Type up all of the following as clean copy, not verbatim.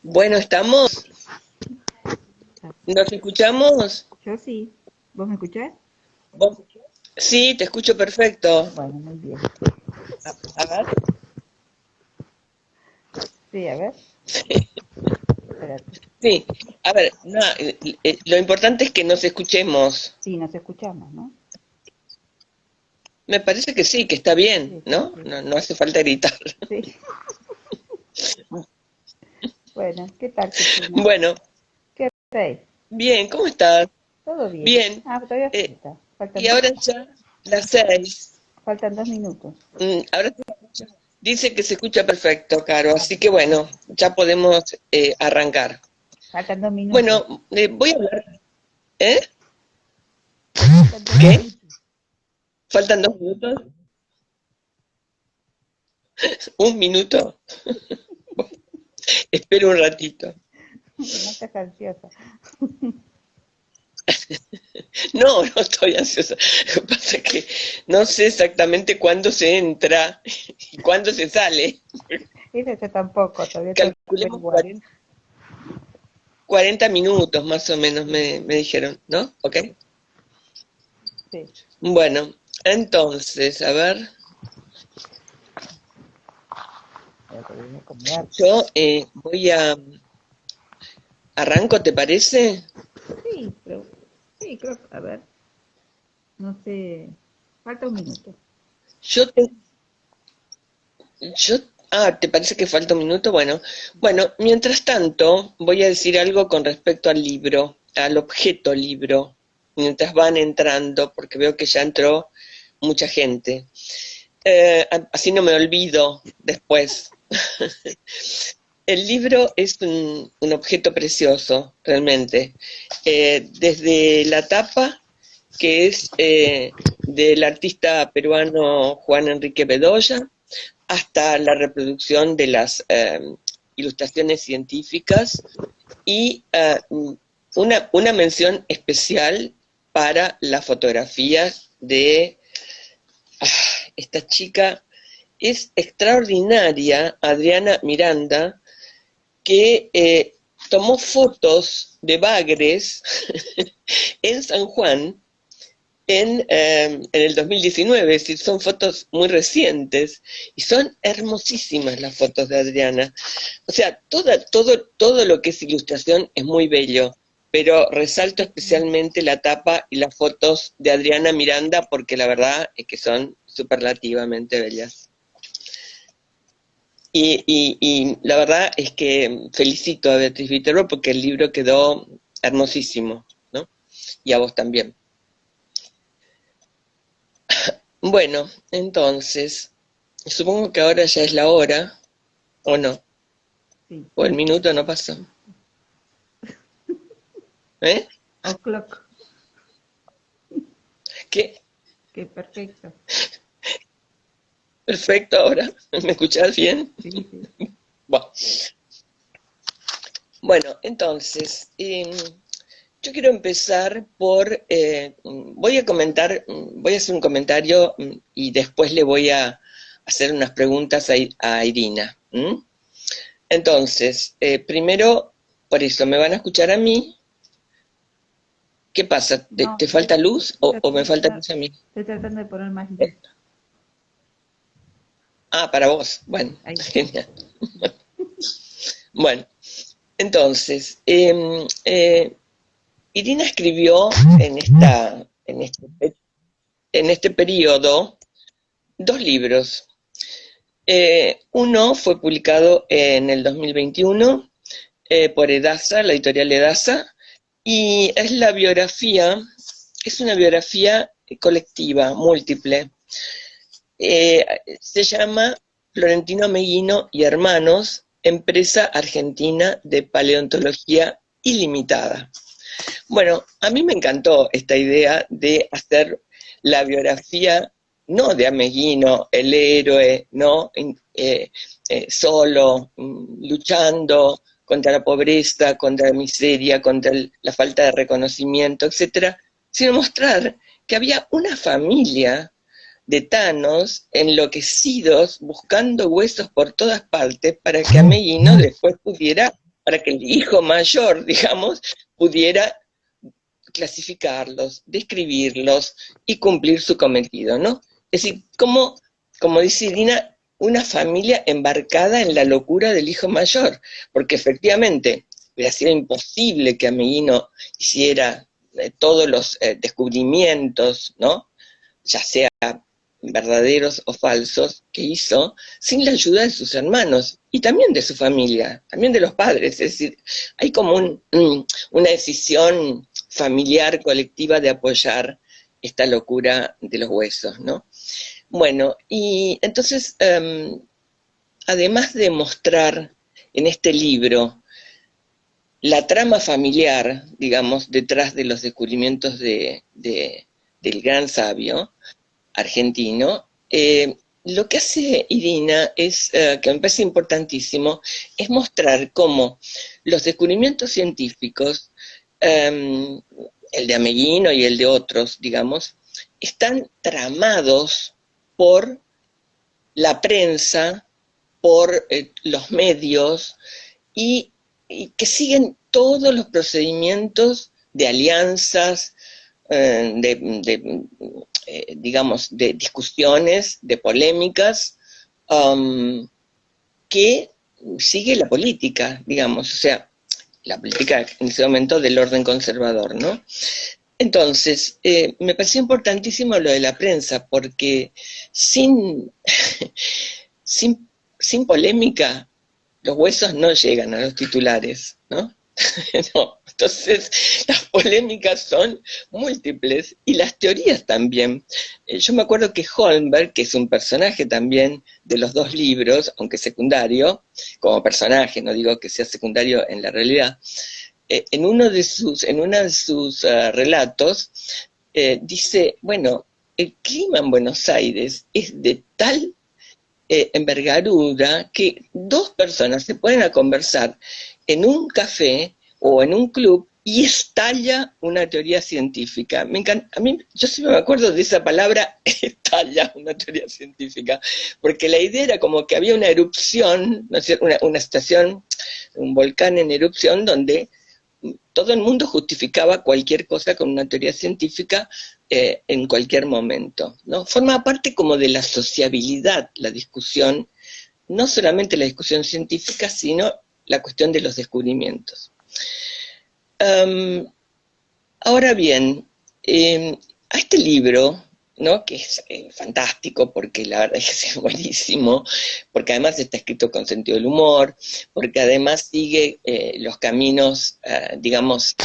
Bueno, ¿estamos? ¿Nos escuchamos? Yo sí. ¿Vos me escuchás? ¿Vos? Sí, te escucho perfecto. Bueno, muy bien. A ver. Sí, a ver. Espérate. Sí, a ver, no, lo importante es que nos escuchemos. Sí, nos escuchamos, ¿no? Me parece que sí, que está bien, Sí, sí, ¿no? sí. No hace falta gritar. Sí. Bueno, ¿qué tal, Cristina? Bueno, ¿Qué hacéis? bien, ¿cómo estás? ¿Todo bien? Bien. Ah, todavía Eh, falta. y ahora ya las 6. Faltan 2 minutos. Ahora dice que se escucha perfecto, Caro, Ah, así que bueno, ya podemos arrancar. faltan 2 minutos. Bueno, voy a hablar. ¿Eh? Faltan dos ¿Qué? minutos. ¿Faltan 2 minutos? ¿Un minuto? Espero un ratito. No estás ansiosa. No, no estoy ansiosa. Lo que pasa es que no sé exactamente cuándo se entra y cuándo se sale. Eso yo tampoco, todavía tengo que Calculemos averiguar. 40 minutos más o menos me dijeron, ¿no? ¿Ok? Sí. Bueno, entonces, a ver, Voy a acomodar. yo voy a... ¿Arranco, te parece? Sí, pero... Sí, creo que... A ver. No sé. Falta 1 minuto. Yo, te- yo, ¿te parece que falta un minuto? Bueno, mientras tanto, voy a decir algo con respecto al libro, al objeto libro, mientras van entrando, porque veo que ya entró mucha gente. Así no me olvido después. El libro es un objeto precioso, realmente. Desde la tapa, que es del artista peruano Juan Enrique Bedoya, hasta la reproducción de las ilustraciones científicas y una mención especial para las fotografías de esta chica. Es extraordinaria, Adriana Miranda, que tomó fotos de bagres en San Juan en el 2019, es decir, son fotos muy recientes y son hermosísimas las fotos de Adriana. O sea, todo lo que es ilustración es muy bello, pero resalto especialmente la tapa y las fotos de Adriana Miranda porque la verdad es que son superlativamente bellas. Y la verdad es que felicito a Beatriz Viterbo porque el libro quedó hermosísimo, ¿no? Y a vos también. Bueno, entonces, supongo que ahora ya es la hora, ¿o no? Sí. O el minuto no pasó. ¿Eh? O'clock. ¿Qué? Qué perfecto. Perfecto ahora. ¿Me escuchás bien? Sí, sí. Bueno, bueno entonces, yo quiero empezar por, voy a hacer un comentario y después le voy a hacer unas preguntas a Irina. Entonces, primero, por eso, ¿me van a escuchar a mí? ¿Qué pasa? No, ¿Te falta luz o me falta no, luz a mí? estoy tratando de poner más luz. ¿Eh? Para vos. Bueno, Sí, ahí. genial. Bueno, entonces, Irina escribió en este periodo 2 libros. Uno fue publicado en el 2021 por Edasa, la editorial Edasa, y es una biografía colectiva, múltiple. Se llama Florentino Meguino y Hermanos, empresa argentina de paleontología ilimitada. Bueno, a mí me encantó esta idea de hacer la biografía, no de Ameguino, el héroe, no solo, luchando contra la pobreza, contra la miseria, contra la falta de reconocimiento, etcétera, sino mostrar que había una familia de Thanos enloquecidos buscando huesos por todas partes para que Ameguino después pudiera, para que el hijo mayor, digamos, pudiera clasificarlos, describirlos y cumplir su cometido, ¿no? Es decir, como dice Irina, una familia embarcada en la locura del hijo mayor, porque efectivamente hubiera sido imposible que Ameguino hiciera todos los descubrimientos, ¿no? Ya sea verdaderos o falsos, que hizo sin la ayuda de sus hermanos y también de su familia, también de los padres. Es decir, hay como una decisión familiar, colectiva, de apoyar esta locura de los huesos, ¿no? Bueno, y entonces, además de mostrar en este libro la trama familiar, digamos, detrás de los descubrimientos del gran sabio argentino, lo que hace Irina es, que me parece importantísimo, es mostrar cómo los descubrimientos científicos, el de Ameguino y el de otros, digamos, están tramados por la prensa, por los medios, y que siguen todos los procedimientos de alianzas, digamos, de discusiones, de polémicas, que sigue la política, digamos, o sea, la política en ese momento del orden conservador, ¿no? Entonces, me pareció importantísimo lo de la prensa, porque sin, sin polémica, los huesos no llegan a los titulares, ¿no? No. Entonces, las polémicas son múltiples y las teorías también. Yo me acuerdo que Holmberg, que es un personaje también de los dos libros, aunque secundario, como personaje, no digo que sea secundario en la realidad, en uno de sus relatos dice, bueno, el clima en Buenos Aires es de tal envergadura que dos personas se ponen a conversar en un café o en un club y estalla una teoría científica. Me encanta, a mí, yo siempre me acuerdo de esa palabra, estalla una teoría científica, porque la idea era como que había una erupción, ¿no es cierto? Una estación, un volcán en erupción, donde todo el mundo justificaba cualquier cosa con una teoría científica en cualquier momento, ¿no? Forma parte como de la sociabilidad, la discusión, no solamente la discusión científica, sino la cuestión de los descubrimientos. Ahora bien, a este libro, ¿no? Que es fantástico, porque la verdad es que es buenísimo, porque además está escrito con sentido del humor, porque además sigue los caminos, digamos,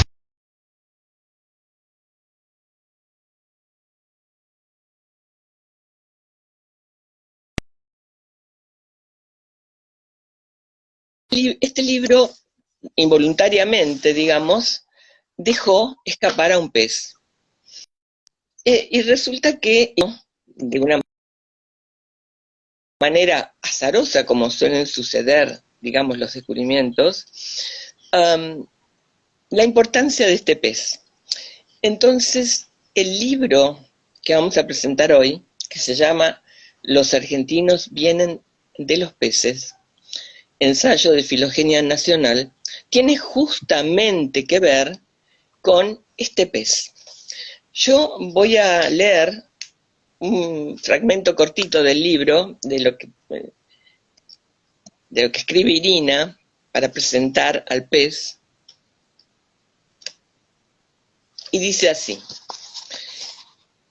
este libro involuntariamente, digamos, dejó escapar a un pez. Y resulta que, de una manera azarosa, como suelen suceder, digamos, los descubrimientos, la importancia de este pez. Entonces, el libro que vamos a presentar hoy, que se llama Los argentinos vienen de los peces, ensayo de filogenia nacional, tiene justamente que ver con este pez. Yo voy a leer un fragmento cortito del libro, de lo que escribe Irina para presentar al pez, y dice así: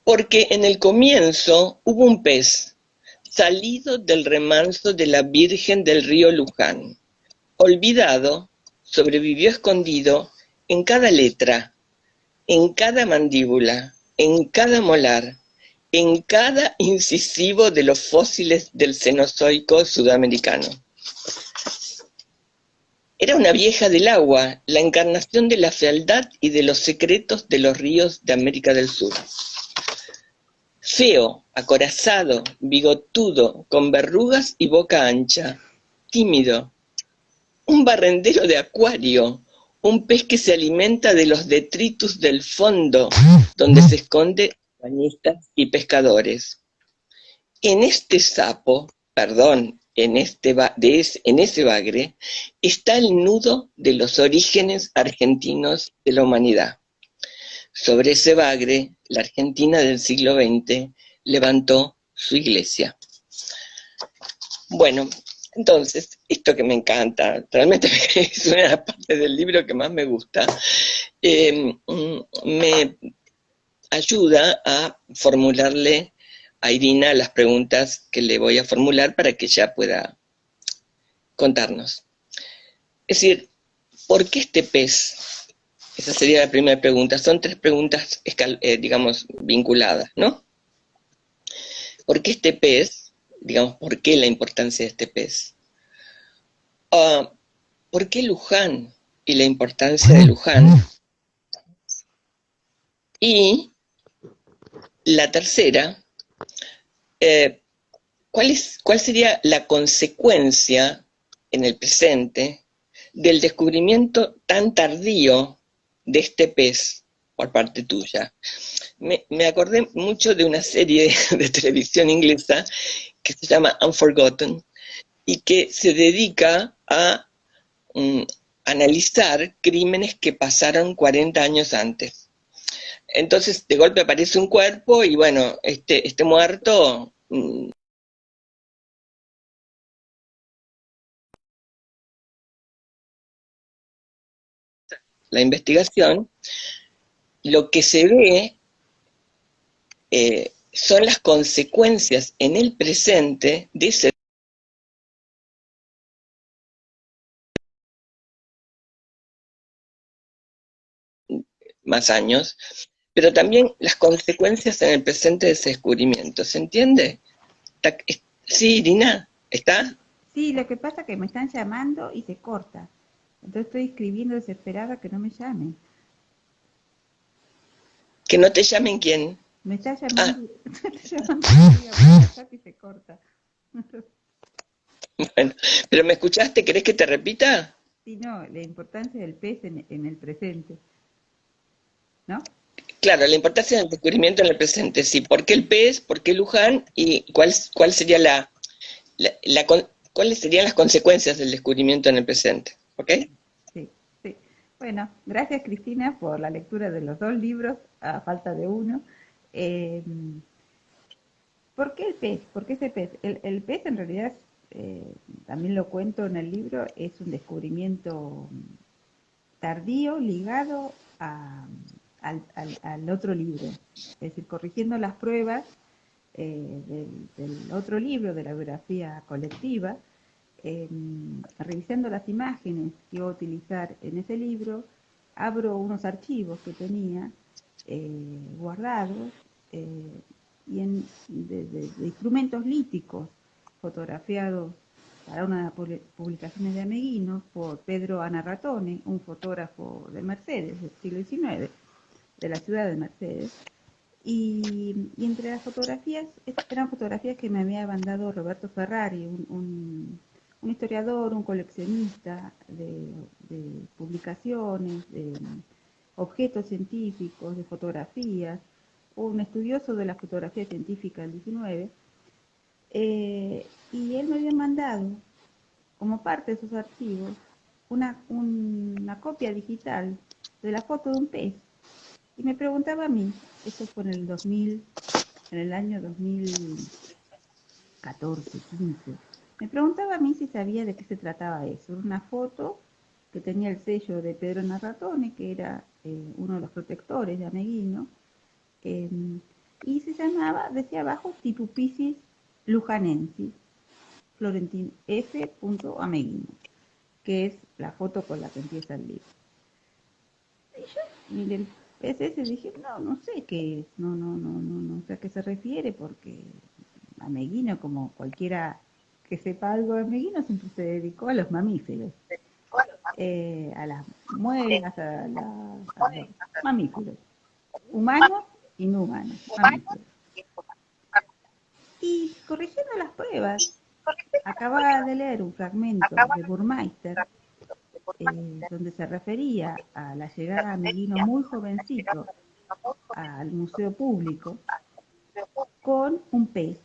porque en el comienzo hubo un pez salido del remanso de la Virgen del río Luján, olvidado, sobrevivió escondido en cada letra, en cada mandíbula, en cada molar, en cada incisivo de los fósiles del Cenozoico sudamericano. Era una vieja del agua, la encarnación de la fealdad y de los secretos de los ríos de América del Sur. Feo, acorazado, bigotudo, con verrugas y boca ancha, tímido, un barrendero de acuario, un pez que se alimenta de los detritus del fondo, donde se esconden bañistas y pescadores. en este sapo, perdón, en ese bagre, está el nudo de los orígenes argentinos de la humanidad. Sobre ese bagre, la Argentina del siglo XX levantó su iglesia. Bueno, entonces, esto que me encanta, realmente es una de las partes del libro que más me gusta, me ayuda a formularle a Irina las preguntas que le voy a formular para que ella pueda contarnos. Es decir, ¿por qué este pez? Esa sería la primera pregunta. Son tres preguntas, digamos, vinculadas, ¿no? ¿Por qué este pez? Digamos, ¿por qué la importancia de este pez? ¿Por qué Luján y la importancia de Luján? Y la tercera, ¿cuál sería la consecuencia en el presente del descubrimiento tan tardío de este pez por parte tuya? Me acordé mucho de una serie de televisión inglesa que se llama Unforgotten y que se dedica a analizar crímenes que pasaron 40 años antes. Entonces, de golpe aparece un cuerpo y bueno, este muerto, la investigación, lo que se ve son las consecuencias en el presente de ese más años, pero también las consecuencias en el presente de ese descubrimiento. ¿Se entiende? Sí, Irina, ¿está? Sí, lo que pasa es que me están llamando y se corta. Entonces estoy escribiendo desesperada que no me llamen. Que no te llamen quién. Me está Ah, llamando, me está llamando por WhatsApp y se corta. bueno, pero ¿me escuchaste? ¿Querés que te repita? Sí, no, la importancia del pez en el presente, ¿no? Claro, la importancia del descubrimiento en el presente, sí. ¿Por qué el pez? ¿Por qué Luján? ¿Y cuál sería cuáles serían las consecuencias del descubrimiento en el presente? ¿Ok? Sí, sí. Bueno, gracias Cristina por la lectura de los dos libros, a falta de uno. Eh, ¿Por qué el pez? ¿Por qué ese pez? El pez en realidad, también lo cuento en el libro, es un descubrimiento tardío ligado al otro libro. Es decir, corrigiendo las pruebas del otro libro, de la biografía colectiva, revisando las imágenes que iba a utilizar en ese libro, abro unos archivos que tenía guardados de instrumentos líticos fotografiados para una de las publicaciones de Ameguino por Pedro Anarratone, un fotógrafo de Mercedes del siglo XIX, de la ciudad de Mercedes. Y entre las fotografías, estas eran fotografías que me había mandado Roberto Ferrari, un historiador, un coleccionista de publicaciones, de objetos científicos, de fotografías, un estudioso de la fotografía científica del 19, y él me había mandado, como parte de sus archivos, una copia digital de la foto de un pez. Y me preguntaba a mí, eso fue en el año 2014, 15, me preguntaba a mí si sabía de qué se trataba eso. Era una foto que tenía el sello de Pedro Narratone, que era uno de los protectores de Ameguino, eh, y se llamaba, decía abajo, Tipupisis lujanensis, Florentín F. Ameguino, que es la foto con la que empieza el libro. Y yo miré el PSS y dije, no sé qué es, no sé a qué se refiere, porque Ameguino, como cualquiera que sepa algo de Ameguino, siempre se dedicó a los mamíferos, a las muelas, a los mamíferos, humanos y no humanos, mamíferos. Y corrigiendo las pruebas, acababa de leer un fragmento de Burmeister, donde se refería a la llegada de Ameguino muy jovencito al museo público con un pez.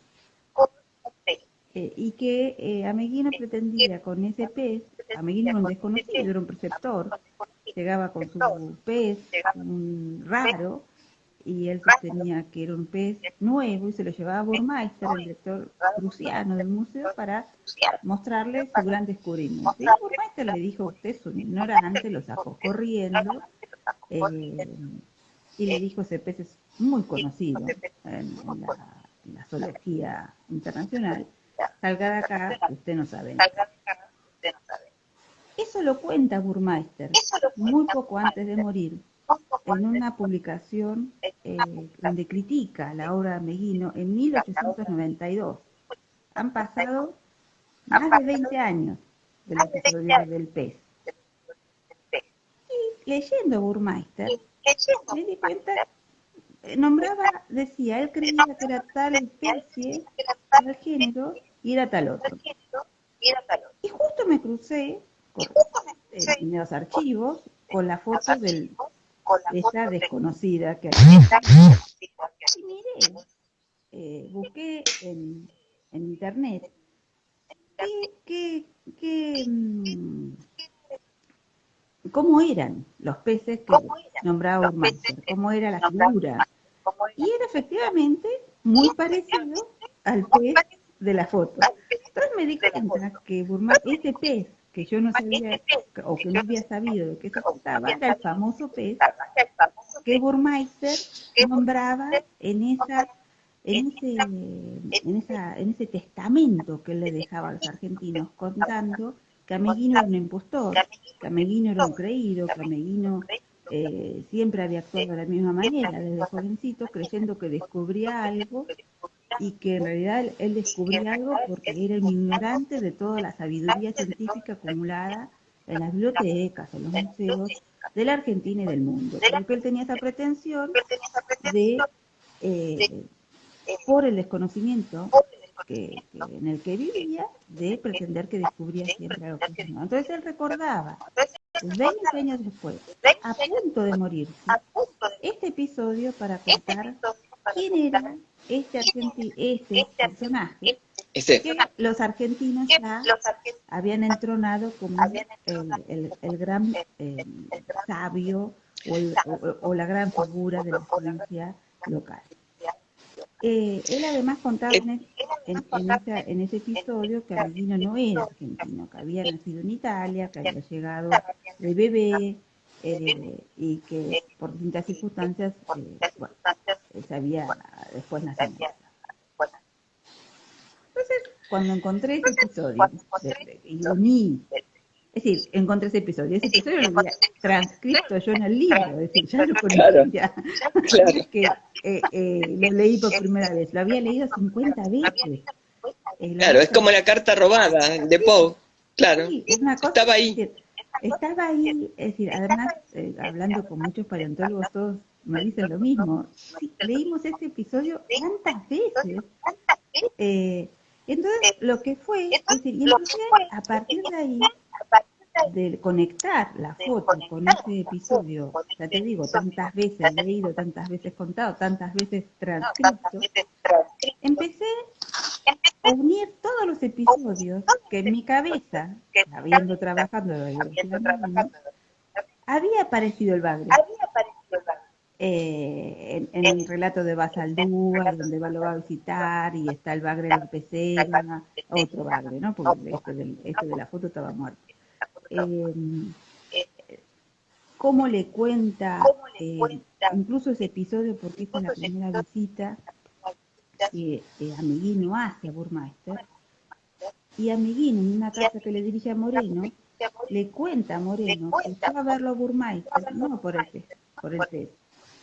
y que Ameguino pretendía con ese pez, Ameguino era un desconocido, era un preceptor, llegaba con su pez, un raro, y él sostenía que era un pez nuevo y se lo llevaba a Burmeister, el director prusiano del museo, para mostrarle su gran descubrimiento. Y Burmeister le dijo, usted es un ignorante, lo sacó corriendo, y le dijo, ese pez es muy conocido en la zoología internacional, salga de acá, usted no sabe nada. Eso lo cuenta Burmeister muy poco antes de morir, en una publicación donde critica la obra de Ameguino en 1892. Han pasado más de 20 años del episodio del pez. Y leyendo Burmeister, me di cuenta, nombraba, decía, él creía que era tal especie, tal género, y era tal otro. Y justo me crucé en los archivos con la foto de esta desconocida que había. Y miré, busqué en internet cómo eran los peces que nombraba Burmeister, cómo era la figura. Y era efectivamente muy parecido al pez de la foto. Entonces me di cuenta que ese pez que yo no sabía o que no había sabido de qué se trataba era el famoso pez que Burmeister nombraba en ese testamento que él le dejaba a los argentinos, contando que Ameguino era un impostor, que Ameguino era un creído, que Ameguino siempre había actuado de la misma manera desde jovencito, creyendo que descubría algo, y que en realidad él descubría algo porque era un ignorante de toda la sabiduría científica acumulada en las bibliotecas, en los museos de la Argentina y del mundo. Porque él tenía esa pretensión de, por el desconocimiento en el que vivía, de pretender que descubría siempre algo que no. Entonces él recordaba, 20 años después, a punto de morirse, este episodio para contar quién era este personaje que los argentinos ya habían entronado como el gran sabio o la gran figura de la ciencia local. Él además contaba en ese episodio que Ameguino no era argentino, que había nacido en Italia, que había llegado de bebé, y que por distintas circunstancias se había después nacido. Entonces, cuando encontré ese episodio, y lo uní, es decir, encontré ese episodio lo había transcrito yo en el libro, es decir, ya lo conocía, claro. Que lo leí por primera vez, lo había leído 50 veces. Claro, es como la carta robada de Poe, claro, sí, es una cosa, estaba ahí. Estaba ahí, es decir, además, hablando con muchos paleontólogos, todos me dicen lo mismo. Sí, leímos este episodio tantas veces. Entonces, lo que fue, es decir, y empecé a partir de ahí, de conectar la foto con ese episodio, ya te digo, tantas veces leído, tantas veces contado, tantas veces transcrito, empecé a unir todos los episodios que en mi cabeza, habiendo trabajando en la biología marina, había aparecido el bagre. En el relato de Basaldúa, donde lo va a visitar, y está el bagre de la pecera, otro bagre, ¿no? Porque este de la foto estaba muerto. Cómo le cuenta, incluso ese episodio, porque esta es la primera visita que Ameguino hace a Burmeister, y Ameguino, en una carta que le dirige a Moreno, le cuenta a Moreno que fue a verlo a Burmeister, no por el pez,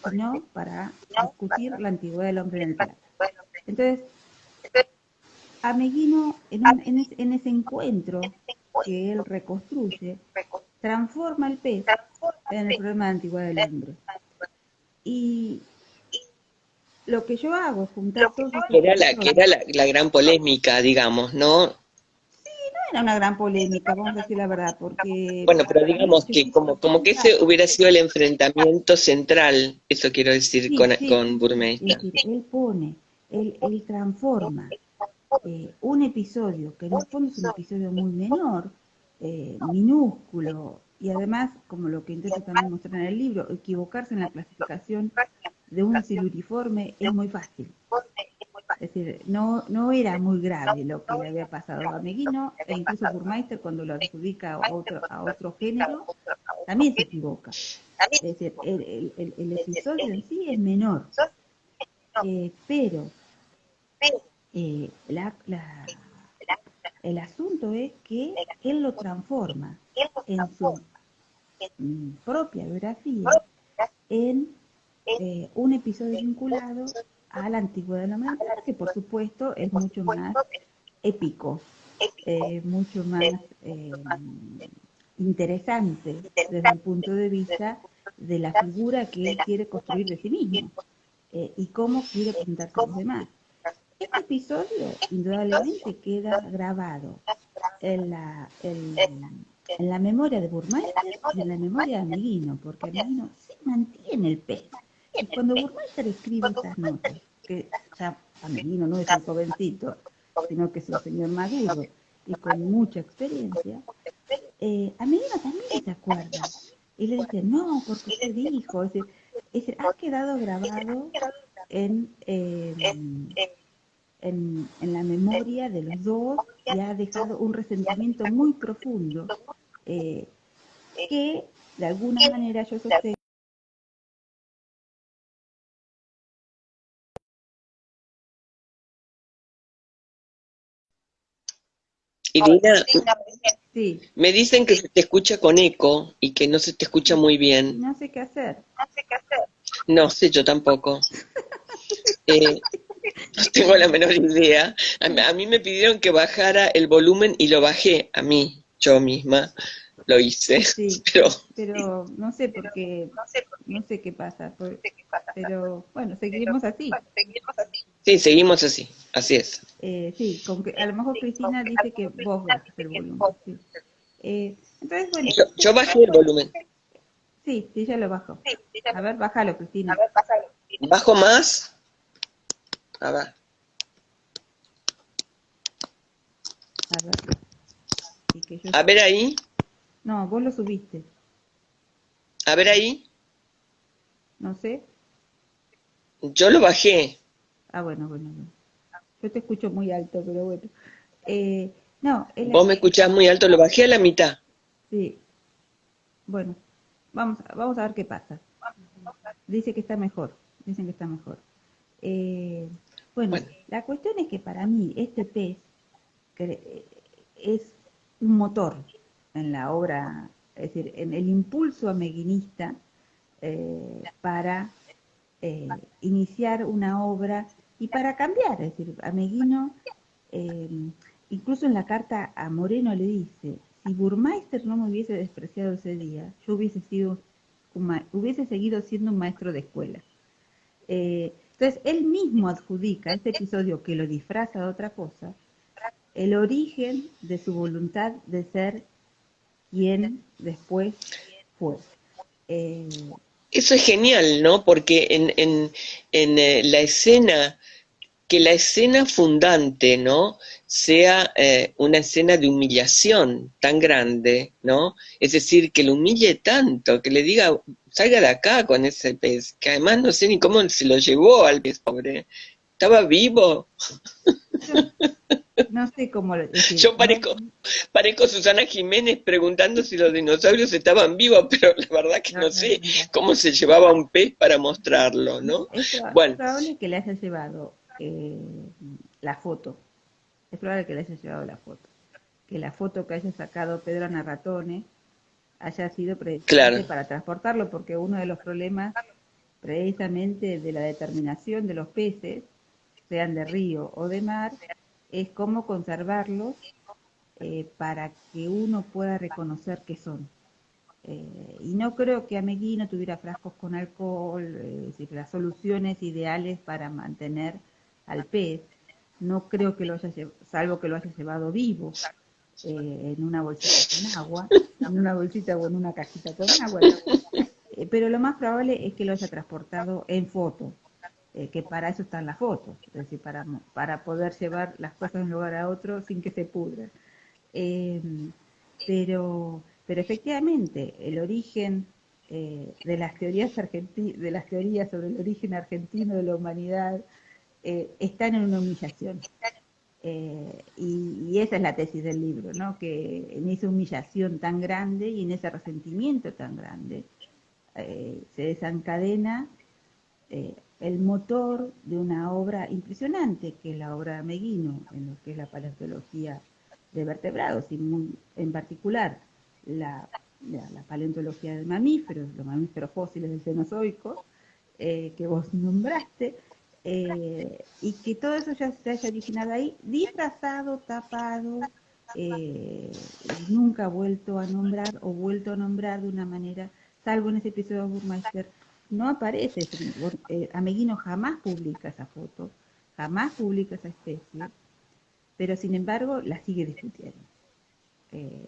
sino para discutir la antigüedad del hombre en el plata. Entonces, Ameguino, en ese encuentro que él reconstruye, transforma el pez en el problema de la antigüedad del hombre. Y lo que yo hago es juntar todos que era la gran polémica, digamos, ¿no? Sí, no era una gran polémica, vamos a decir la verdad, porque... Bueno, pero digamos que como que ese hubiera sido el enfrentamiento central, eso quiero decir, sí, con Burmeister. Es decir, él transforma un episodio, que en el fondo es un episodio muy menor, minúsculo, y además, como lo que intento también mostrar en el libro, equivocarse en la clasificación de un siluriforme es muy fácil. Es decir, no era muy grave lo que le había pasado a Meguino, e incluso Burmeister, cuando lo adjudica a otro género, también se equivoca. Es decir, el episodio en sí es menor, pero el asunto es que él lo transforma en su propia biografía en un episodio vinculado a la antigüedad de la humanidad, que por supuesto es mucho más épico, mucho más interesante desde el punto de vista de la figura que él quiere construir de sí mismo y cómo quiere presentarse a los demás. Este episodio indudablemente queda grabado en la memoria de Burmeister y en la memoria de Meguino, porque Meguino se mantiene el pez. Y cuando Burmeister escribe estas notas, que ya Meguino no es un jovencito, sino que es un señor maduro y con mucha experiencia, a Meguino también se acuerda. Y le dice, no, porque usted dijo, es decir, ha quedado grabado en la memoria de los dos y ha dejado un resentimiento muy profundo que de alguna manera yo sostengo. Irina, Sí, me dicen que se te escucha con eco y que no se te escucha muy bien. no sé qué hacer. No sé, yo tampoco. No tengo la menor idea. A mí me pidieron que bajara el volumen y lo bajé a mí, yo misma. Lo hice, Sí, pero pero no sé por qué, no sé qué pasa, pero bueno, seguiremos así. sí, seguimos así, así es. Sí, a lo mejor Cristina dice que vos bajas el volumen. Sí. Entonces, bueno, Yo bajé el volumen. sí, sí, ya lo bajo. A ver, bájalo, Cristina. ¿Bajo más? A ver. A ver. Y que yo... A ver ahí. No, vos lo subiste. A ver ahí. No sé. Yo lo bajé. Ah, bueno, bueno, bueno. Yo te escucho muy alto, pero bueno. Eh, no, Vos me escuchás muy alto, lo bajé a la mitad. sí, bueno, vamos a ver qué pasa. Dice que está mejor, dicen que está mejor. Eh, bueno, Bueno, la cuestión es que para mí este pez es un motor en la obra, es decir, en el impulso ameguinista para iniciar una obra y para cambiar. Es decir, Ameguino, eh, incluso en la carta a Moreno le dice, si Burmeister no me hubiese despreciado ese día, yo hubiese seguido siendo un maestro de escuela. Entonces, él mismo adjudica a este episodio que lo disfraza de otra cosa, el origen de su voluntad de ser quien después fue. eso es genial, ¿no? Porque en la escena, que la escena fundante, ¿no? Sea una escena de humillación tan grande, ¿no? Es decir, que lo humille tanto, que le diga, salga de acá con ese pez, que además no sé ni cómo se lo llevó al pez, pobre. ¿Estaba vivo? Yo no sé cómo decir, Yo parezco Susana Jiménez preguntando si los dinosaurios estaban vivos, pero la verdad que no sé cómo se llevaba un pez para mostrarlo, ¿no? es Bueno, probable que le haya llevado la foto, es probable que le haya llevado la foto, que la foto que haya sacado Pedro Narratone haya sido precisamente claro. para transportarlo, porque uno de los problemas precisamente de la determinación de los peces, sean de río o de mar, es cómo conservarlos para que uno pueda reconocer qué son. Y no creo que Ameguino tuviera frascos con alcohol, las soluciones ideales para mantener al pez. No creo que lo haya salvo que lo haya llevado vivo en una bolsita con agua, en una bolsita o en una cajita con agua. Pero lo más probable es que lo haya transportado en foto. que para eso están las fotos, es decir, para poder llevar las cosas de un lugar a otro sin que se pudran. Eh, pero efectivamente, el origen de las teorías de las teorías sobre el origen argentino de la humanidad están en una humillación. Y esa es la tesis del libro, ¿no? Que en esa humillación tan grande y en ese resentimiento tan grande se desencadena el motor de una obra impresionante, que es la obra de Meguino, en lo que es la paleontología de vertebrados, y muy, en particular la paleontología de mamíferos, los mamíferos fósiles del Cenozoico, que vos nombraste, y que todo eso ya se haya originado ahí, disfrazado, tapado, nunca vuelto a nombrar o vuelto a nombrar de una manera, salvo en ese episodio de Burmeister, no aparece. Ameguino jamás publica esa foto, jamás publica esa especie, pero sin embargo la sigue discutiendo.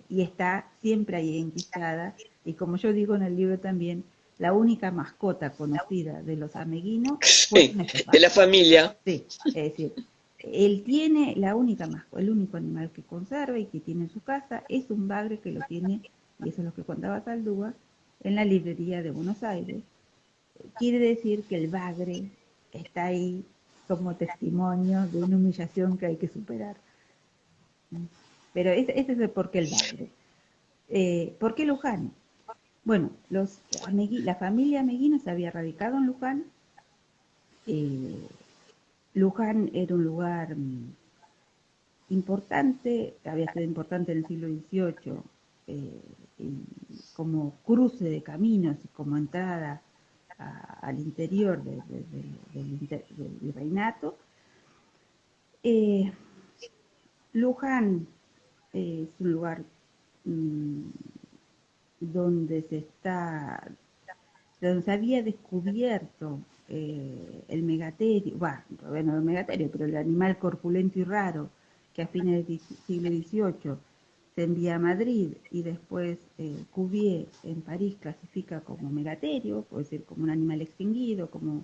Y está siempre ahí enquistada, y como yo digo en el libro también, la única mascota conocida de los ameguinos fue Sí, un estefano. de la familia. Sí, es decir, él tiene la única mascota, el único animal que conserva y que tiene en su casa es un bagre que lo tiene, y eso es lo que contaba Saldúa, en la librería de Buenos Aires. Quiere decir que el bagre está ahí como testimonio de una humillación que hay que superar. Pero ese es el porqué el bagre. ¿Por qué Luján? Bueno, la familia Ameguino se había radicado en Luján. Luján era un lugar importante, había sido importante en el siglo XVIII, como cruce de caminos y como entrada al interior del virreinato. Luján es un lugar mmm, donde se había descubierto el megaterio, bueno, el megaterio, pero el animal corpulento y raro que a fines del siglo XVIII se envía a Madrid y después Cuvier en París clasifica como megaterio, puede ser como un animal extinguido, como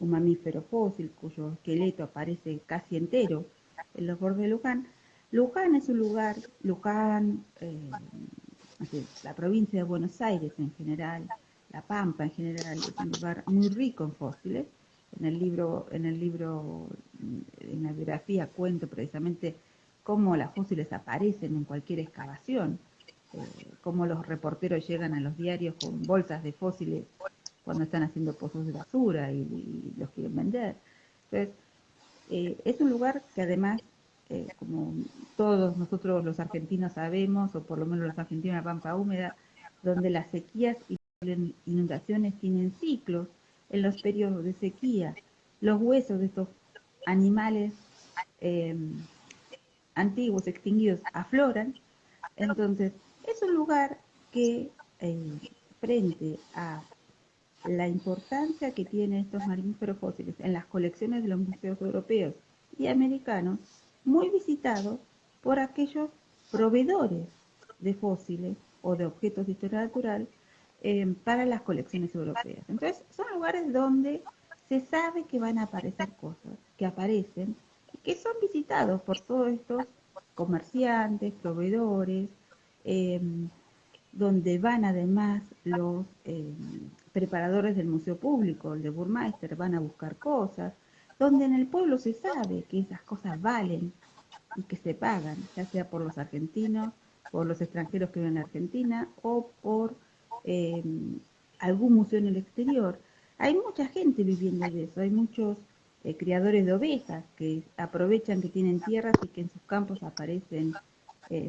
un mamífero fósil cuyo esqueleto aparece casi entero en los bordes de Luján. Luján es un lugar, Luján, la provincia de Buenos Aires en general, La Pampa en general, es un lugar muy rico en fósiles. En la biografía cuento precisamente cómo las fósiles aparecen en cualquier excavación, cómo los reporteros llegan a los diarios con bolsas de fósiles cuando están haciendo pozos de basura y los quieren vender. Entonces, es un lugar que además, como todos nosotros los argentinos sabemos, o por lo menos los argentinos de la Pampa Húmeda, donde las sequías y inundaciones tienen ciclos, en los periodos de sequía, los huesos de estos animales antiguos, extinguidos, afloran. Entonces, es un lugar que, frente a la importancia que tienen estos mamíferos fósiles en las colecciones de los museos europeos y americanos, muy visitado por aquellos proveedores de fósiles o de objetos de historia natural para las colecciones europeas. Entonces, son lugares donde se sabe que van a aparecer cosas, que aparecen y que son visitados por todos estos comerciantes, proveedores, eh, donde van además los preparadores del Museo Público, el de Burmeister, van a buscar cosas, donde en el pueblo se sabe que esas cosas valen y que se pagan, ya sea por los argentinos, por los extranjeros que viven en Argentina o por eh, algún museo en el exterior. Hay mucha gente viviendo de eso, hay muchos criadores de ovejas que aprovechan que tienen tierras y que en sus campos aparecen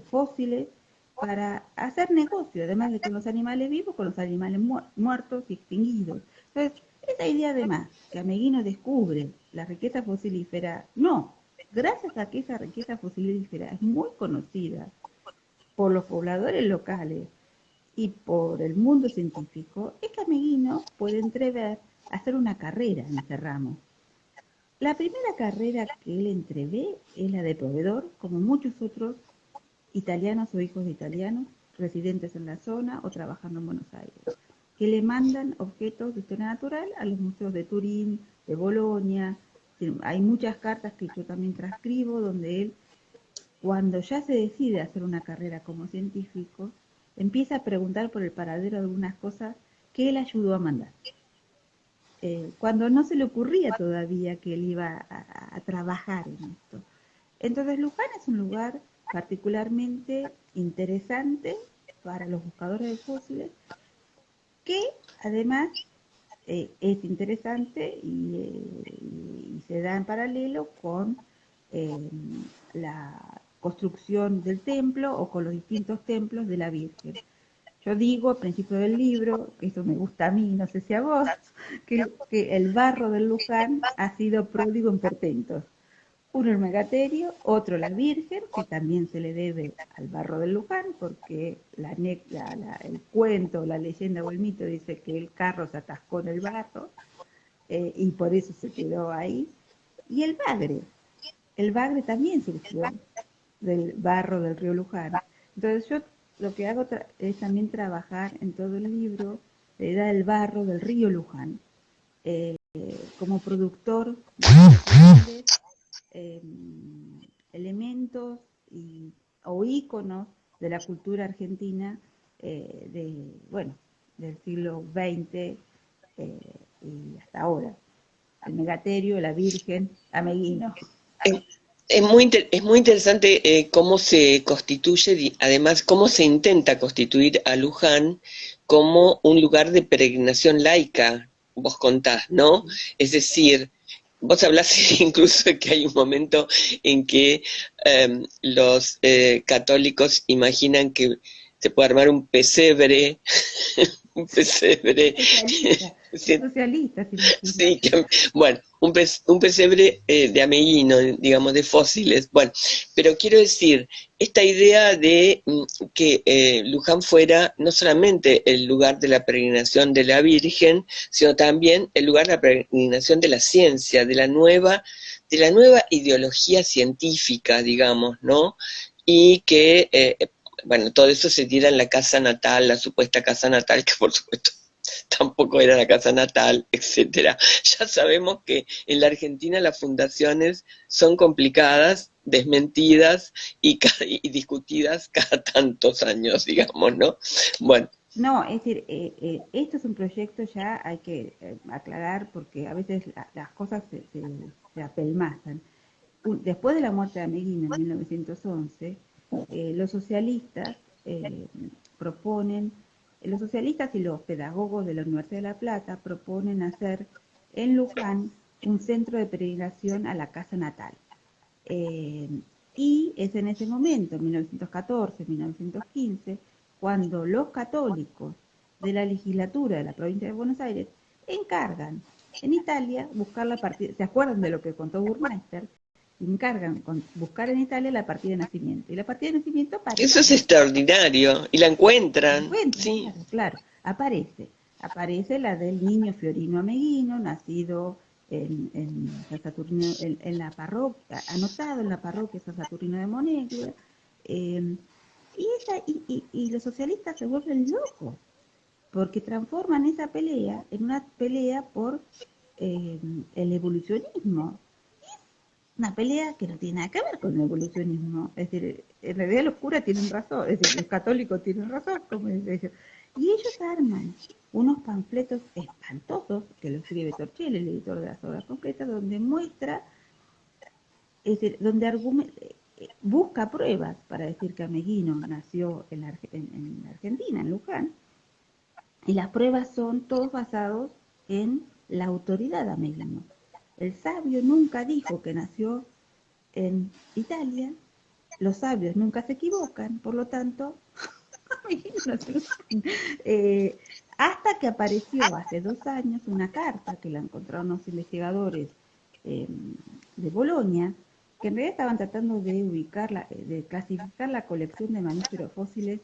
fósiles para hacer negocio, además de con los animales vivos, con los animales muertos y extinguidos. Entonces, esa idea además que Ameguino descubre la riqueza fosilífera, no, gracias a que esa riqueza fosilífera es muy conocida por los pobladores locales y por el mundo científico, es que Ameguino puede entrever hacer una carrera en ese ramo. La primera carrera que él entrevé es la de proveedor, como muchos otros italianos o hijos de italianos residentes en la zona o trabajando en Buenos Aires. que le mandan objetos de historia natural a los museos de Turín, de Bolonia. Hay muchas cartas que yo también transcribo donde él, cuando ya se decide hacer una carrera como científico, empieza a preguntar por el paradero de algunas cosas que él ayudó a mandar. Cuando no se le ocurría todavía que él iba a trabajar en esto. Entonces Luján es un lugar particularmente interesante para los buscadores de fósiles, que además es interesante y se da en paralelo con la construcción del templo o con los distintos templos de la Virgen. Yo digo al principio del libro, que eso me gusta a mí, no sé si a vos, que el barro del Luján ha sido pródigo en portentos. Uno el Megaterio, otro la Virgen, que también se le debe al barro del Luján, porque el cuento, la leyenda o el mito dice que el carro se atascó en el barro y por eso se quedó ahí. Y el bagre también surgió del barro del río Luján. Entonces yo lo que hago es también trabajar en todo el libro la idea del barro del río Luján, como productor de eh, elementos o íconos de la cultura argentina bueno, del siglo XX y hasta ahora. El Megaterio, la Virgen, Ameguino. Es muy interesante cómo se constituye, además cómo se intenta constituir a Luján como un lugar de peregrinación laica, vos contás, ¿no? Es decir, vos hablás incluso de que hay un momento en que los católicos imaginan que se puede armar un pesebre, un pesebre. Socialista, Sí, bueno, un pesebre de Ameguino, digamos, de fósiles. Bueno, pero quiero decir, esta idea de que Luján fuera no solamente el lugar de la peregrinación de la Virgen, sino también el lugar de la peregrinación de la ciencia, de la nueva ideología científica, digamos, ¿no? Y que, bueno, todo eso se tira en la casa natal, la supuesta casa natal, que por supuesto tampoco era la casa natal, etcétera. Ya sabemos que en la Argentina las fundaciones son complicadas, desmentidas y discutidas cada tantos años, digamos, ¿no? Bueno. No, es decir, esto es un proyecto ya, hay que aclarar, porque a veces las cosas se apelmazan. Después de la muerte de Ameguino en 1911, los socialistas proponen, los socialistas y los pedagogos de la Universidad de La Plata proponen hacer en Luján un centro de peregrinación a la casa natal. Y es en ese momento, 1914, 1915, cuando los católicos de la legislatura de la provincia de Buenos Aires encargan en Italia buscar la partida, ¿se acuerdan de lo que contó Burmeister? Encargan con buscar en Italia la partida de nacimiento. Y la partida de nacimiento aparece. Eso es extraordinario. Y la encuentran. Sí. Claro, claro. Aparece la del niño Fiorino Ameguino, nacido en San Saturnino, en la parroquia, anotado en la parroquia San Saturnino de Moneglia. Y los socialistas se vuelven locos, porque transforman esa pelea en una pelea por el evolucionismo. Una pelea que no tiene nada que ver con el evolucionismo. Es decir, en realidad los curas tienen razón, es decir, los católicos tienen razón, como dice ellos. Y ellos arman unos panfletos espantosos, que lo escribe Torchiel, el editor de las obras completas, donde muestra, es decir, donde busca pruebas para decir que Ameguino nació en Argentina, en Luján, y las pruebas son todos basados en la autoridad de Ameguino. El sabio nunca dijo que nació en Italia, los sabios nunca se equivocan, por lo tanto, hasta que apareció hace 2 años una carta que la encontraron los investigadores de Bolonia, que en realidad estaban tratando de de clasificar la colección de mamíferos fósiles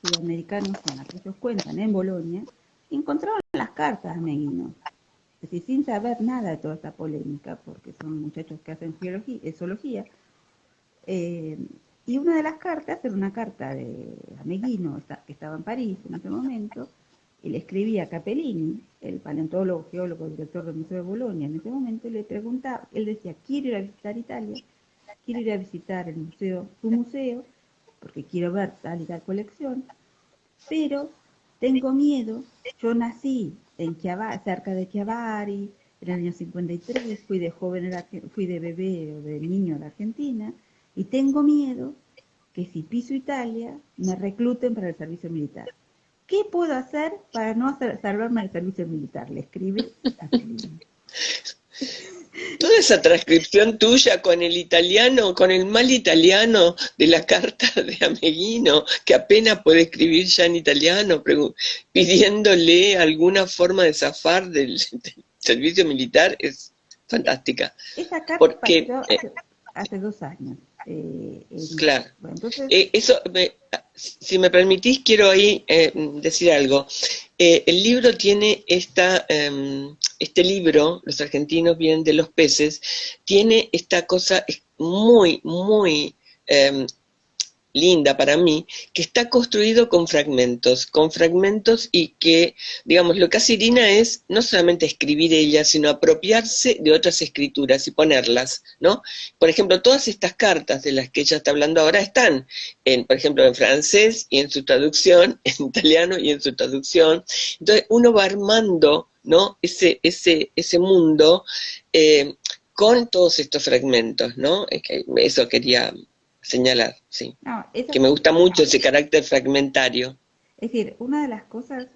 sudamericanos con la que ellos cuentan en Bolonia, y encontraron las cartas de Ameguino. Es decir, sin saber nada de toda esta polémica, porque son muchachos que hacen zoología, y una de las cartas era una carta de Ameguino, que estaba en París en ese momento, y le escribía a Capellini, el paleontólogo, geólogo, director del Museo de Bolonia en ese momento, le preguntaba, él decía, quiero ir a visitar Italia, quiero ir a visitar el museo, su museo, porque quiero ver tal y tal colección, pero tengo miedo, yo nací en Chiavari, cerca de Chiavari, en el año 53, fui de joven, fui de bebé o de niño a la Argentina, y tengo miedo que si piso Italia me recluten para el servicio militar. ¿Qué puedo hacer para no salvarme del servicio militar? Le escribe a Capellini. Toda esa transcripción tuya con el italiano, con el mal italiano de la carta de Ameghino, que apenas puede escribir ya en italiano, pidiéndole alguna forma de zafar del servicio militar, es fantástica. Esa carta Porque, apareció hace 2 años. claro, Bueno, entonces, eso, si me permitís, quiero ahí decir algo. El libro tiene este libro, Los argentinos vienen de los peces, tiene esta cosa muy, muy linda para mí, que está construido con fragmentos y que, digamos, lo que hace Irina es no solamente escribir ella, sino apropiarse de otras escrituras y ponerlas, ¿no? Por ejemplo, todas estas cartas de las que ella está hablando ahora están, por ejemplo, en francés y en su traducción, en italiano y en su traducción. Entonces uno va armando, ¿no? ese mundo con todos estos fragmentos, ¿no? Eso quería señalar, sí. no, Que me gusta mucho ese carácter fragmentario. es decir, una de las cosas,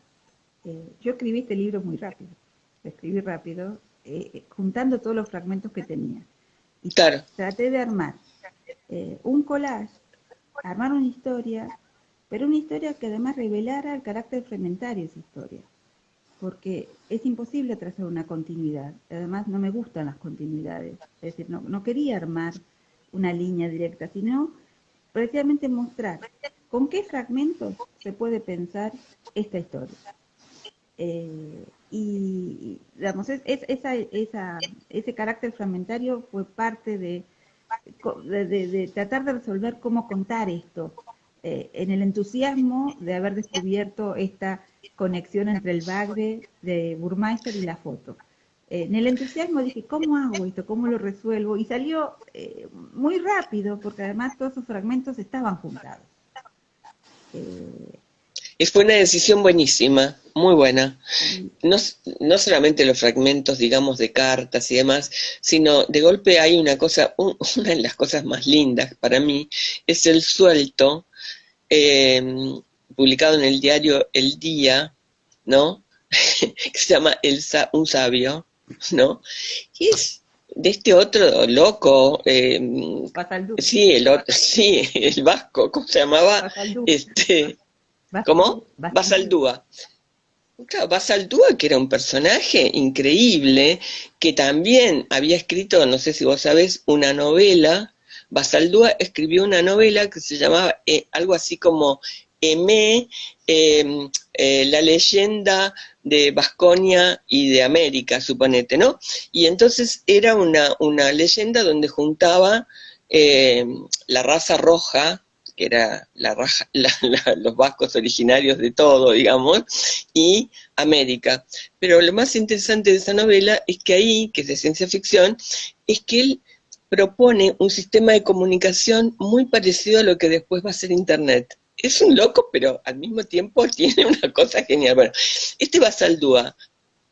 yo escribí este libro muy rápido, lo escribí rápido, juntando todos los fragmentos que tenía. Y claro. Traté de armar un collage, armar una historia, pero una historia que además revelara el carácter fragmentario de esa historia. Porque es imposible trazar una continuidad. Además, no me gustan las continuidades. Es decir, no quería armar una línea directa, sino precisamente mostrar con qué fragmentos se puede pensar esta historia. Y digamos, ese carácter fragmentario fue parte de tratar de resolver cómo contar esto, en el entusiasmo de haber descubierto esta conexión entre el bagre de Burmeister y la foto. En el entusiasmo dije, ¿cómo hago esto? ¿Cómo lo resuelvo? Y salió muy rápido, porque además todos esos fragmentos estaban juntados. Fue una decisión buenísima, muy buena. No solamente los fragmentos, digamos, de cartas y demás, sino de golpe hay una cosa, una de las cosas más lindas para mí, es el suelto, publicado en el diario El Día, ¿no? Que se llama Un sabio, ¿no? Y es de este otro loco, sí, el vasco, ¿cómo se llamaba? ¿Cómo? Basaldúa. Claro, Basaldúa, que era un personaje increíble, que también había escrito, no sé si vos sabés, una novela. Basaldúa escribió una novela que se llamaba algo así como la leyenda de Vasconia y de América, suponete, ¿no? Y entonces era una leyenda donde juntaba la raza roja, que era los vascos originarios de todo, digamos, y América. Pero lo más interesante de esa novela es que ahí, que es de ciencia ficción, es que él propone un sistema de comunicación muy parecido a lo que después va a ser Internet. Es un loco, pero al mismo tiempo tiene una cosa genial. Bueno, este Basaldúa,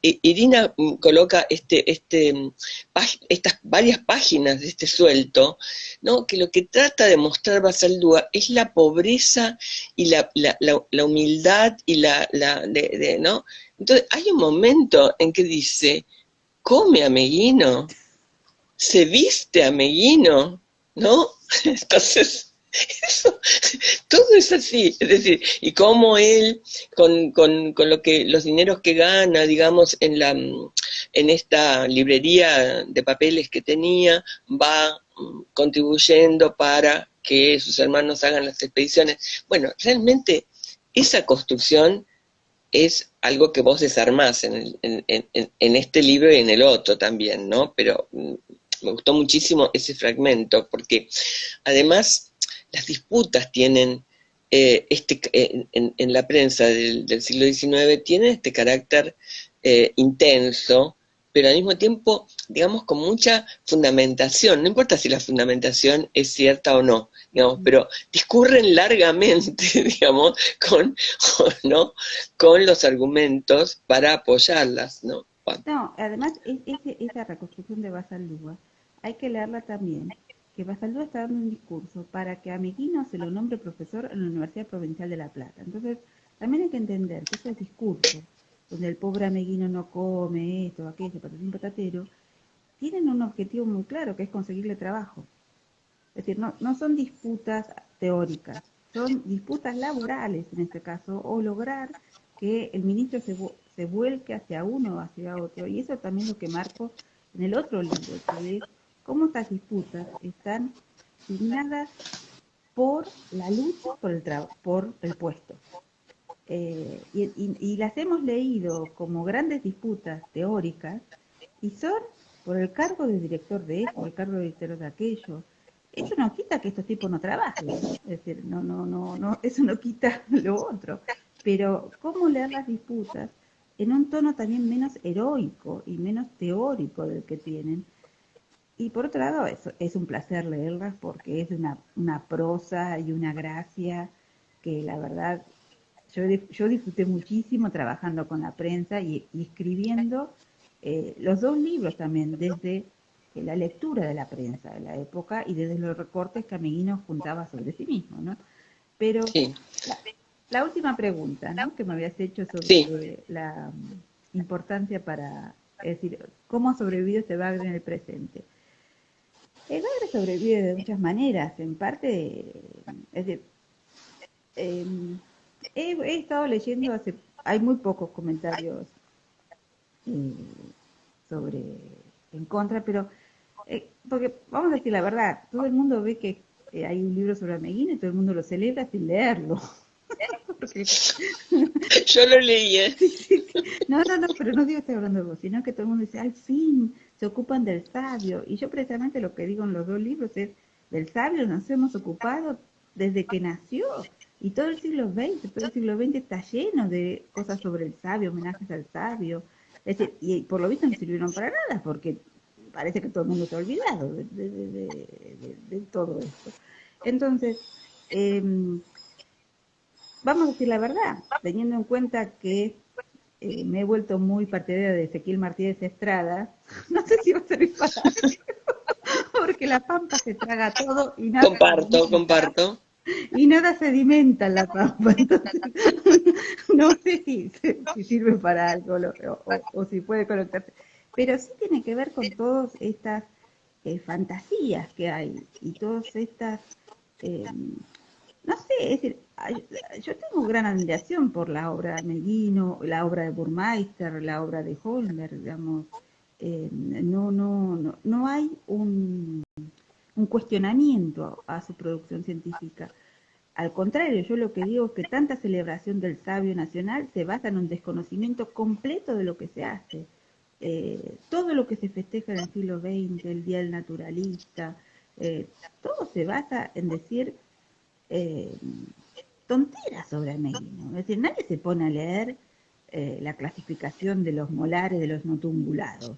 Irina coloca estas varias páginas de este suelto, ¿no? Que lo que trata de mostrar Basaldúa es la pobreza y la humildad y ¿no? Entonces hay un momento en que dice, come Ameghino, se viste Ameghino, ¿no? Entonces todo es así, es decir, y cómo él, con los dineros que gana, digamos, en esta librería de papeles que tenía, va contribuyendo para que sus hermanos hagan las expediciones. Bueno, realmente esa construcción es algo que vos desarmás en este libro y en el otro también, ¿no? Pero me gustó muchísimo ese fragmento, porque además las disputas tienen en la prensa del siglo XIX tiene este carácter intenso, pero al mismo tiempo, digamos, con mucha fundamentación. No importa si la fundamentación es cierta o no, digamos, pero discurren largamente, digamos, ¿no? Con los argumentos para apoyarlas, ¿no? Bueno, No, además, esa reconstrucción de Basaldúa, hay que leerla también, que Basaldúa está dando un discurso para que a Mequino se lo nombre profesor en la Universidad Provincial de La Plata. Entonces, también hay que entender que esos discursos, donde el pobre Ameguino no come esto, aquello, patatín patatero, tienen un objetivo muy claro, que es conseguirle trabajo. Es decir, no son disputas teóricas, son disputas laborales en este caso, o lograr que el ministro se vuelque hacia uno o hacia otro. Y eso también es lo que marco en el otro libro, que es cómo estas disputas están signadas por la lucha por el puesto. Y las hemos leído como grandes disputas teóricas y son por el cargo de director de esto, el cargo de director de aquello. Eso no quita que estos tipos no trabajen, ¿no? Es decir, no, eso no quita lo otro. Pero cómo leer las disputas en un tono también menos heroico y menos teórico del que tienen. Y por otro lado, es un placer leerlas porque es una prosa y una gracia que la verdad yo disfruté muchísimo trabajando con la prensa y escribiendo los dos libros también, desde la lectura de la prensa de la época y desde los recortes que Ameguino juntaba sobre sí mismo, ¿no? Pero sí, la, la última pregunta, ¿no? Que me habías hecho sí. sobre la importancia es decir, ¿cómo ha sobrevivido este Bagre en el presente? El Bagre sobrevive de muchas maneras, en parte, es decir, eh, he estado leyendo hay muy pocos comentarios eh, sobre en contra, pero porque vamos a decir la verdad, todo el mundo ve que hay un libro sobre Ameguino y todo el mundo lo celebra sin leerlo. Porque, Yo lo leí, ¿eh? sí, sí, sí. No, pero no digo estoy hablando de vos, sino que todo el mundo dice, al fin, se ocupan del sabio. Y yo precisamente lo que digo en los dos libros es, del sabio nos hemos ocupado desde que nació. Y todo el siglo XX está lleno de cosas sobre el sabio, homenajes al sabio. Es decir, y por lo visto no sirvieron para nada, porque parece que todo el mundo se ha olvidado de todo esto. Entonces, eh, vamos a decir la verdad, teniendo en cuenta que me he vuelto muy partidaria de Ezequiel Martínez Estrada, no sé si va a servir para algo, porque la pampa se traga todo Comparto, comparto. y nada sedimenta en la pampa, entonces no sé si sirve para algo o si puede conectarse, pero sí tiene que ver con todas estas fantasías que hay y todas estas eh, no sé, es decir, yo tengo gran admiración por la obra de Meguino, la obra de Burmeister, la obra de Holmer, digamos. No hay un cuestionamiento a su producción científica. Al contrario, yo lo que digo es que tanta celebración del sabio nacional se basa en un desconocimiento completo de lo que se hace. Todo lo que se festeja en el siglo XX, el Día del Naturalista, todo se basa en decir eh, tonteras sobre Ameguino. Es decir, nadie se pone a leer la clasificación de los molares de los notungulados.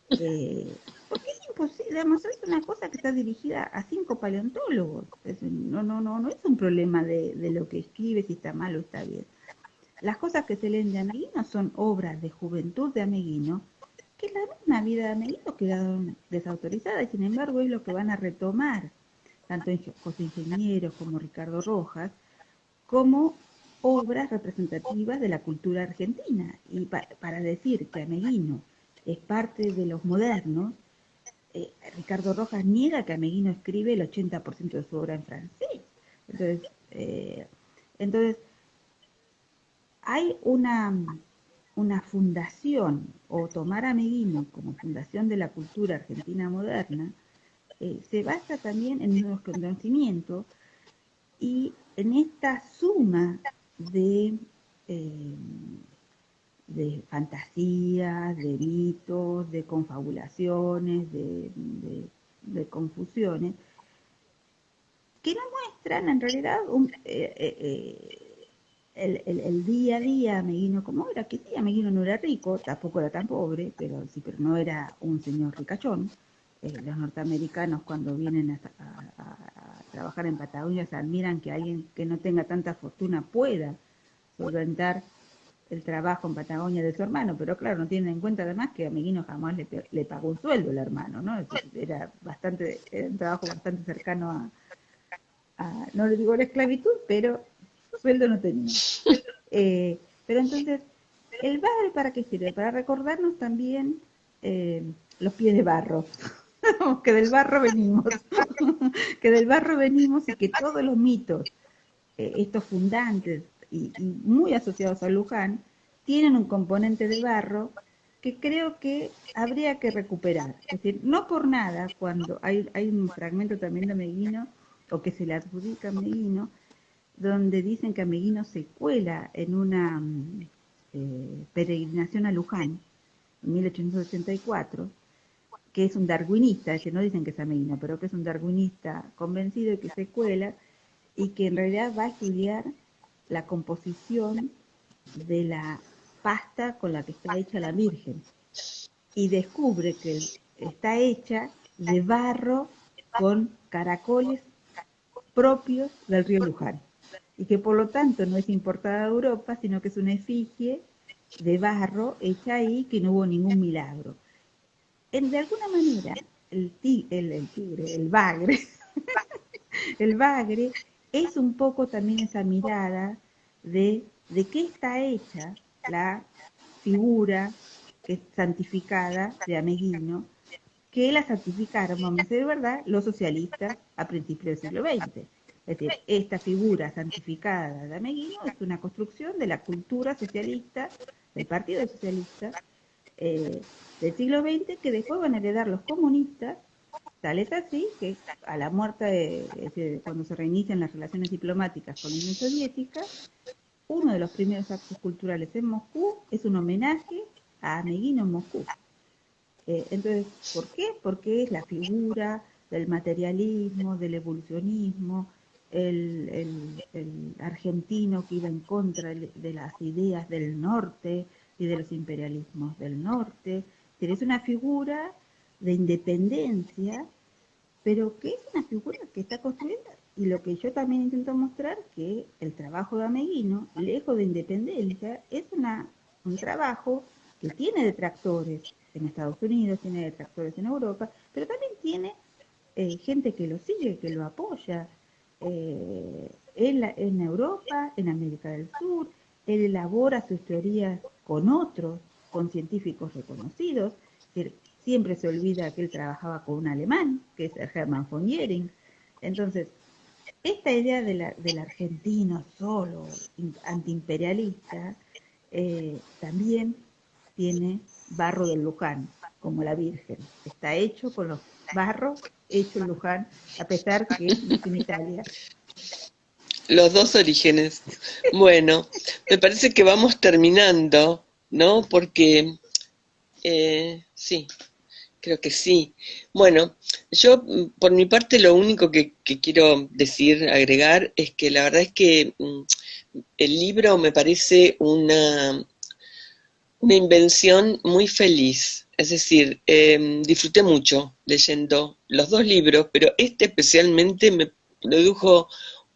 Porque es imposible, digamos, es una cosa que está dirigida a 5 paleontólogos. No es un problema de lo que escribe, si está mal o está bien. Las cosas que se leen de Ameguino son obras de juventud de Ameguino, que la misma vida de Ameguino quedaron desautorizadas y sin embargo es lo que van a retomar tanto José Ingenieros como Ricardo Rojas, como obras representativas de la cultura argentina. Y para decir que Ameguino es parte de los modernos, Ricardo Rojas niega que Ameguino escribe el 80% de su obra en francés. Entonces, eh, entonces hay una fundación, o tomar a Ameguino como fundación de la cultura argentina moderna, se basa también en unos conocimientos y en esta suma eh, de fantasías, de mitos, de confabulaciones, de confusiones, que no muestran en realidad el día a día Meguino como era, que sí, Meguino no era rico, tampoco era tan pobre, pero sí, pero no era un señor ricachón. Los norteamericanos cuando vienen a trabajar en Patagonia se admiran que alguien que no tenga tanta fortuna pueda solventar el trabajo en Patagonia de su hermano, pero claro, no tienen en cuenta además que a Meguino jamás le pagó un sueldo el hermano, ¿no? Era un trabajo bastante cercano no le digo la esclavitud, pero sueldo no tenía. Pero entonces, ¿el bagre para qué sirve? Para recordarnos también eh, los pies de barro, que del barro venimos, que del barro venimos y que todos los mitos, estos fundantes y muy asociados a Luján, tienen un componente de barro que creo que habría que recuperar. Es decir, no por nada, cuando hay un fragmento también de Meguino, o que se le adjudica a Meguino, donde dicen que Meguino se cuela en una peregrinación a Luján, en 1884, que es un darwinista, es decir, no dicen que es Ameguino, pero que es un darwinista convencido de que se cuela y que en realidad va a estudiar la composición de la pasta con la que está hecha la Virgen y descubre que está hecha de barro con caracoles propios del río Luján y que por lo tanto no es importada de Europa, sino que es una efigie de barro hecha ahí que no hubo ningún milagro. De alguna manera, el bagre, el bagre es un poco también esa mirada de qué está hecha la figura que es santificada de Ameguino, que la santificaron, vamos a decir verdad, los socialistas a principios del siglo XX. Es decir, esta figura santificada de Ameguino es una construcción de la cultura socialista, del Partido Socialista, eh, del siglo XX, que después van a heredar los comunistas. Tal es así que a la muerte, cuando se reinician las relaciones diplomáticas con la Unión Soviética, uno de los primeros actos culturales en Moscú es un homenaje a Ameguino en Moscú. Entonces, ¿por qué? Porque es la figura del materialismo, del evolucionismo, el argentino que iba en contra de las ideas del norte y de los imperialismos del norte. Es una figura de independencia, pero que es una figura que está construida. Y lo que yo también intento mostrar, que el trabajo de Ameguino, lejos de independencia, es un trabajo que tiene detractores en Estados Unidos, tiene detractores en Europa, pero también tiene gente que lo sigue, que lo apoya en Europa, en América del Sur. Él elabora sus teorías con otros, con científicos reconocidos. Siempre se olvida que él trabajaba con un alemán, que es Hermann von Goering. Entonces, esta idea del argentino solo, antiimperialista, también tiene barro del Luján, como la Virgen. Está hecho con los barros hecho en Luján, a pesar que nació en Italia. Los dos orígenes. Bueno, me parece que vamos terminando, ¿no? Porque, sí, creo que sí. Bueno, yo por mi parte lo único que quiero decir, agregar, es que la verdad es que el libro me parece una invención muy feliz. Es decir, disfruté mucho leyendo los dos libros, pero este especialmente me produjo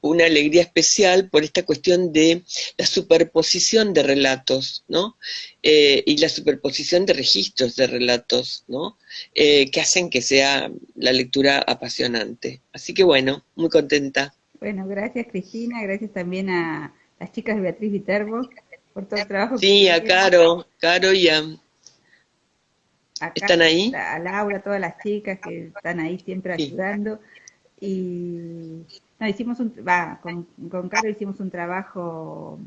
una alegría especial por esta cuestión de la superposición de relatos, ¿no? Y la superposición de registros de relatos, ¿no? Que hacen que sea la lectura apasionante. Así que bueno, muy contenta. Bueno, gracias Cristina, gracias también a las chicas de Beatriz Viterbo por todo el trabajo que Sí, a hicieron. Caro y Acá ¿están ahí? a Laura, a todas las chicas que están ahí siempre Sí. ayudando. Y no, con Caro hicimos un trabajo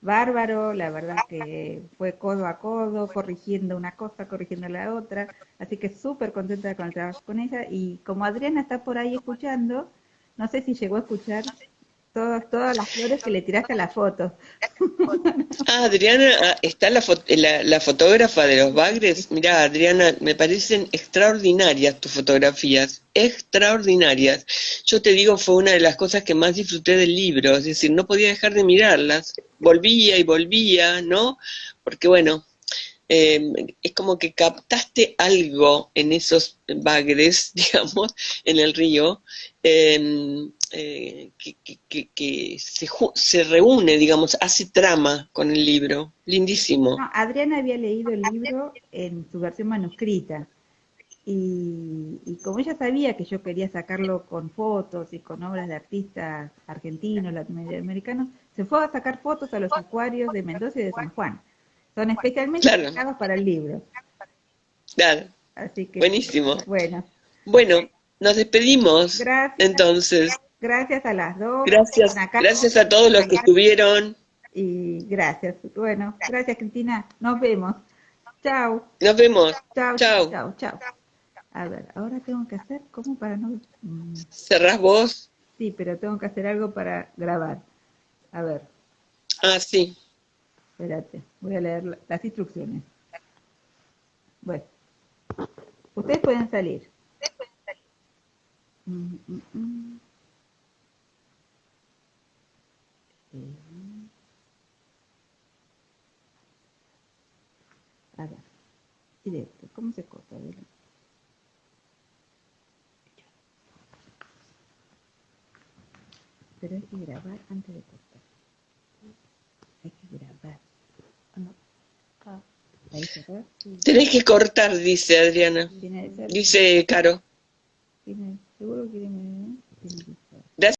bárbaro, la verdad que fue codo a codo, corrigiendo una cosa, corrigiendo la otra, así que súper contenta con el trabajo con ella. Y como Adriana está por ahí escuchando, no sé si llegó a escuchar todas las flores que le tiraste a la foto. Ah, Adriana, está la fotógrafa de los bagres. Mirá, Adriana, me parecen extraordinarias tus fotografías, extraordinarias. Yo te digo, fue una de las cosas que más disfruté del libro, es decir, no podía dejar de mirarlas. Volvía y volvía, ¿no? Porque bueno, es como que captaste algo en esos bagres, digamos, en el río, que se reúne, digamos, hace trama con el libro. Lindísimo. No, Adriana había leído el libro en su versión manuscrita y como ella sabía que yo quería sacarlo con fotos y con obras de artistas argentinos, latinoamericanos, se fue a sacar fotos a los acuarios de Mendoza y de San Juan. Son especialmente Claro, sacados para el libro. claro, Así que, buenísimo. bueno, Bueno, nos despedimos, gracias, entonces. gracias a las dos que Gracias, estuvieron acá gracias a todos los que estuvieron. y gracias. Bueno, gracias Cristina, nos vemos. Chao, Nos vemos. chao, chao, Chao. chao, chao. A ver, ahora tengo que hacer como para no... ¿Cerrás vos? sí, pero tengo que hacer algo para grabar. A ver, Ah, sí. espérate, voy a leer las instrucciones. Bueno, ustedes pueden salir. Mm, mm, mm. A ver, directo, ¿cómo se corta? A ver. Pero hay que grabar antes de cortar. Hay que grabar. Ah, no. Ah, ahí cerrar. Sí. Tenés que cortar, dice Adriana. Finalizar. Dice Caro. Seguro que tiene que